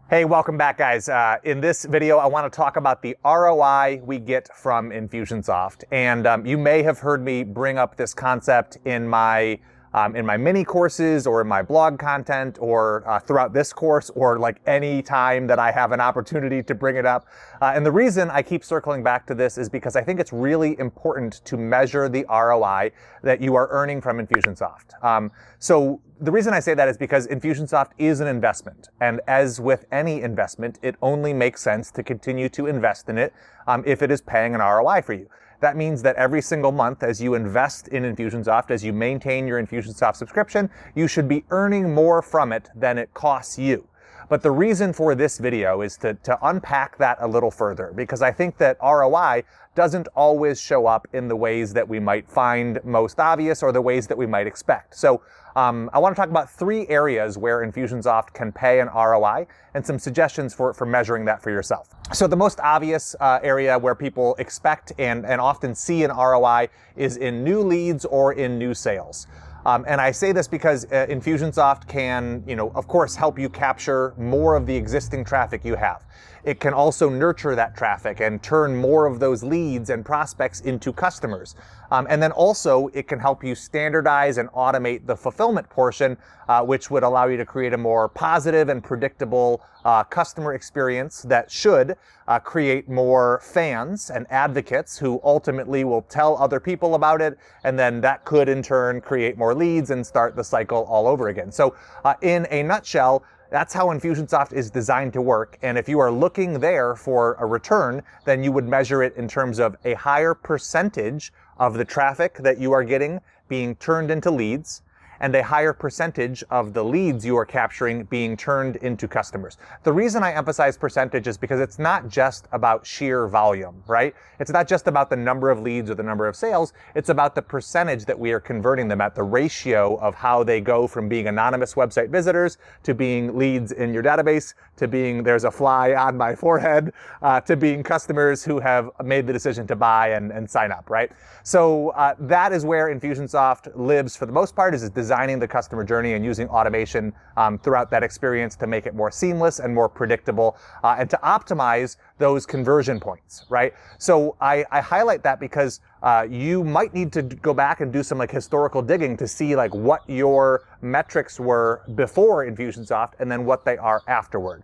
Hey, welcome back, guys. In this video, I want to talk about the ROI we get from Infusionsoft. And you may have heard me bring up this concept in my mini courses or in my blog content or throughout this course or like any time that I have an opportunity to bring it up. And the reason I keep circling back to this is because I think it's really important to measure the ROI that you are earning from Infusionsoft. So the reason I say that is because Infusionsoft is an investment. And as with any investment, it only makes sense to continue to invest in it if it is paying an ROI for you. That means that every single month, as you invest in Infusionsoft, as you maintain your Infusionsoft subscription, you should be earning more from it than it costs you. But the reason for this video is to unpack that a little further, because I think that ROI doesn't always show up in the ways that we might find most obvious or the ways that we might expect. So I want to talk about 3 areas where Infusionsoft can pay an ROI and some suggestions for measuring that for yourself. So the most obvious area where people expect and often see an ROI is in new leads or in new sales. And I say this because Infusionsoft can, of course, help you capture more of the existing traffic you have. It can also nurture that traffic and turn more of those leads and prospects into customers. And then also it can help you standardize and automate the fulfillment portion, which would allow you to create a more positive and predictable customer experience that should create more fans and advocates who ultimately will tell other people about it. And then that could in turn create more leads and start the cycle all over again. So in a nutshell, that's how Infusionsoft is designed to work. And if you are looking there for a return, then you would measure it in terms of a higher percentage of the traffic that you are getting being turned into leads, and a higher percentage of the leads you are capturing being turned into customers. The reason I emphasize percentage is because it's not just about sheer volume, right? It's not just about the number of leads or the number of sales. It's about the percentage that we are converting them at, the ratio of how they go from being anonymous website visitors to being leads in your database, to being there's a fly on my forehead, to being customers who have made the decision to buy and sign up, right? So that is where Infusionsoft lives for the most part, is designing the customer journey and using automation throughout that experience to make it more seamless and more predictable and to optimize those conversion points, right? So I highlight that because you might need to go back and do some historical digging to see what your metrics were before Infusionsoft and then what they are afterward.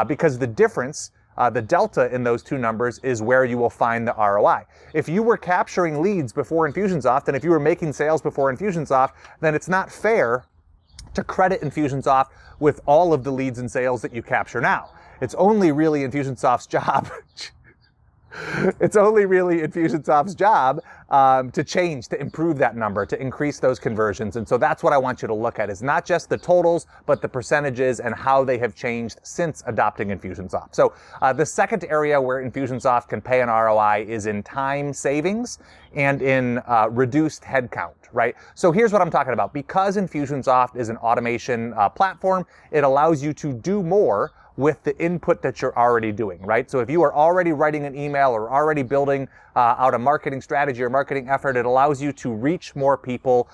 Because the difference, the delta in those 2 numbers is where you will find the ROI. If you were capturing leads before Infusionsoft and if you were making sales before Infusionsoft, then it's not fair to credit Infusionsoft with all of the leads and sales that you capture now. It's only really Infusionsoft's job It's only really Infusionsoft's job to change, to improve that number, to increase those conversions. And so that's what I want you to look at, is not just the totals, but the percentages and how they have changed since adopting Infusionsoft. So the second area where Infusionsoft can pay an ROI is in time savings and in reduced headcount, right? So here's what I'm talking about. Because Infusionsoft is an automation platform, it allows you to do more with the input that you're already doing, right? So if you are already writing an email or already building out a marketing strategy or marketing effort, it allows you to reach more people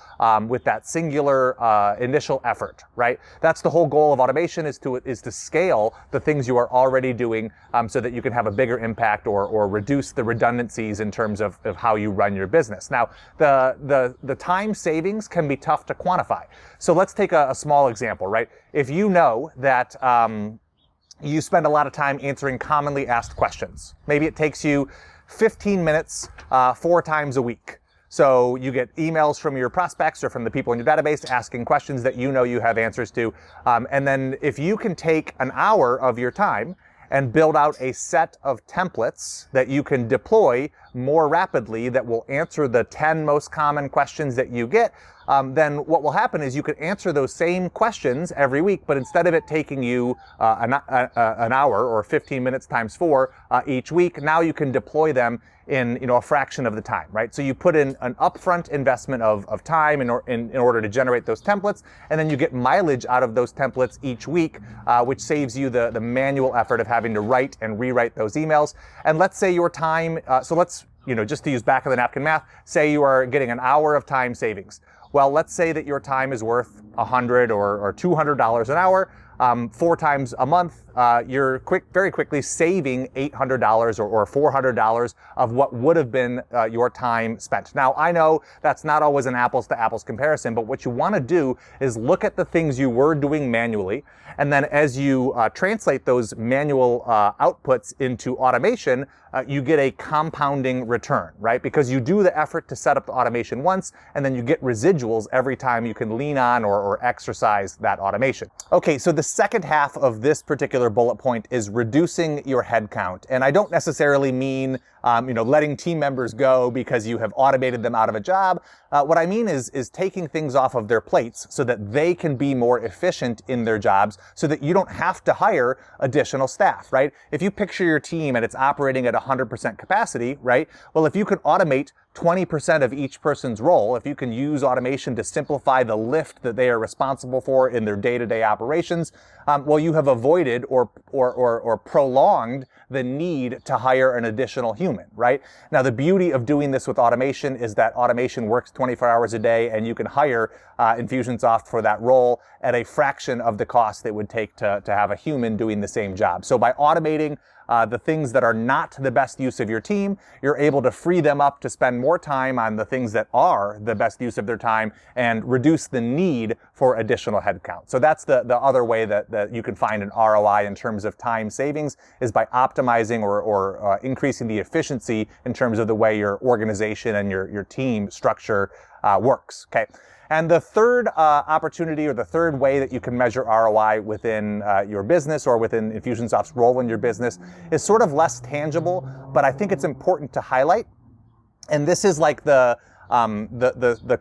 with that singular initial effort, right? That's the whole goal of automation, is to scale the things you are already doing so that you can have a bigger impact or reduce the redundancies in terms of how you run your business. Now, the time savings can be tough to quantify. So let's take a small example, right? If you know that you spend a lot of time answering commonly asked questions. Maybe it takes you 15 minutes 4 times a week. So you get emails from your prospects or from the people in your database asking questions that you know you have answers to. And then if you can take an hour of your time and build out a set of templates that you can deploy more rapidly that will answer the 10 most common questions that you get, then what will happen is you could answer those same questions every week, but instead of it taking you an hour or 15 minutes times 4 each week, now you can deploy them in a fraction of the time, right? So you put in an upfront investment of time in order to generate those templates, and then you get mileage out of those templates each week, which saves you the manual effort of having to write and rewrite those emails. And let's say your time, so let's, just to use back of the napkin math, say you are getting an hour of time savings. Well, let's say that your time is worth $100 or $200 an hour, 4 times a month, you're very quickly saving $800 or $400 of what would have been your time spent. Now, I know that's not always an apples to apples comparison, but what you want to do is look at the things you were doing manually, and then as you translate those manual outputs into automation, you get a compounding return, right? Because you do the effort to set up the automation once, and then you get residuals every time you can lean on or exercise that automation. Okay, so the second half of this particular bullet point is reducing your headcount. And I don't necessarily mean letting team members go because you have automated them out of a job. What I mean is taking things off of their plates so that they can be more efficient in their jobs, so that you don't have to hire additional staff, right? If you picture your team and it's operating at 100% capacity, right? Well, if you can automate 20% of each person's role, if you can use automation to simplify the lift that they are responsible for in their day-to-day operations, well, you have avoided or prolonged the need to hire an additional human, right? Now, the beauty of doing this with automation is that automation works 24 hours a day, and you can hire Infusionsoft for that role at a fraction of the cost it would take to have a human doing the same job. So by automating the things that are not the best use of your team, you're able to free them up to spend more time on the things that are the best use of their time and reduce the need for additional headcount. So that's the other way that you can find an ROI in terms of time savings, is by optimizing or increasing the efficiency in terms of the way your organization and your team structure works. Okay. And the third opportunity, or the third way that you can measure ROI within your business or within Infusionsoft's role in your business, is sort of less tangible, but I think it's important to highlight. And this is like the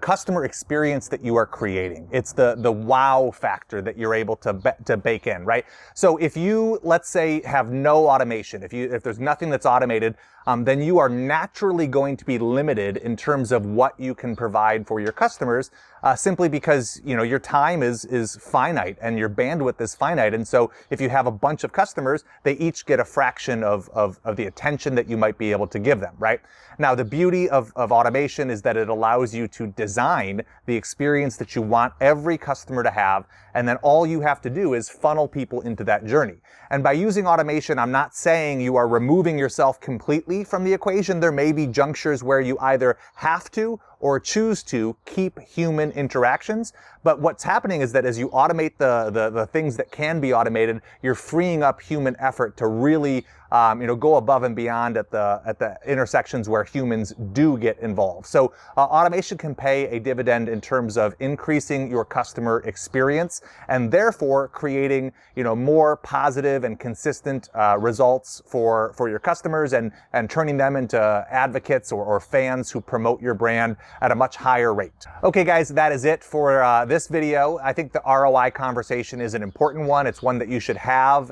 customer experience that you are creating. It's the wow factor that you're able to bake in, right? So if you, let's say, have no automation, if there's nothing that's automated, then you are naturally going to be limited in terms of what you can provide for your customers, simply because your time is finite and your bandwidth is finite. And so if you have a bunch of customers, they each get a fraction of the attention that you might be able to give them, right? Now, the beauty of automation is that it allows you to design the experience that you want every customer to have, and then all you have to do is funnel people into that journey. And by using automation, I'm not saying you are removing yourself completely from the equation. There may be junctures where you either have to or choose to keep human interactions. But what's happening is that as you automate the things that can be automated, you're freeing up human effort to really go above and beyond at the intersections where humans do get involved. So automation can pay a dividend in terms of increasing your customer experience, and therefore creating more positive and consistent results for your customers, and turning them into advocates or fans who promote your brand at a much higher rate. Okay, guys, that is it for this video. I think the ROI conversation is an important one. It's one that you should have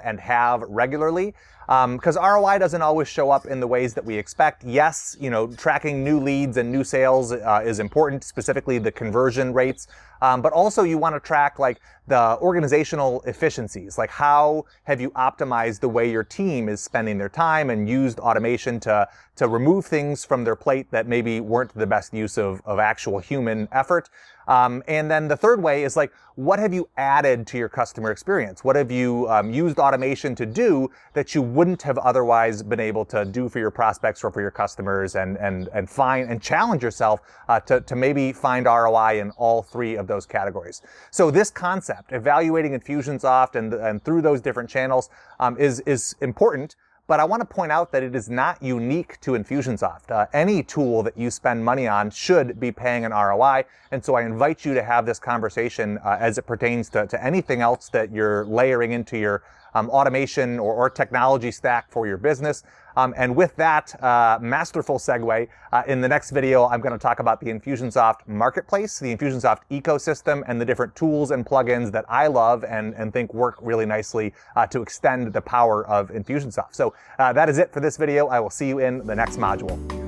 regularly. Because ROI doesn't always show up in the ways that we expect. Yes, tracking new leads and new sales is important, specifically the conversion rates. But also you want to track like the organizational efficiencies, like how have you optimized the way your team is spending their time and used automation to remove things from their plate that maybe weren't the best use of actual human effort. And then the third way is like, what have you added to your customer experience? What have you used automation to do that you wouldn't have otherwise been able to do for your prospects or for your customers, and find and challenge yourself to maybe find ROI in all three of those categories. So this concept, evaluating Infusionsoft and through those different channels, is important. But I want to point out that it is not unique to Infusionsoft. Any tool that you spend money on should be paying an ROI. And so I invite you to have this conversation as it pertains to anything else that you're layering into your automation or technology stack for your business. And with that masterful segue, in the next video, I'm going to talk about the Infusionsoft marketplace, the Infusionsoft ecosystem, and the different tools and plugins that I love and think work really nicely to extend the power of Infusionsoft. So that is it for this video. I will see you in the next module.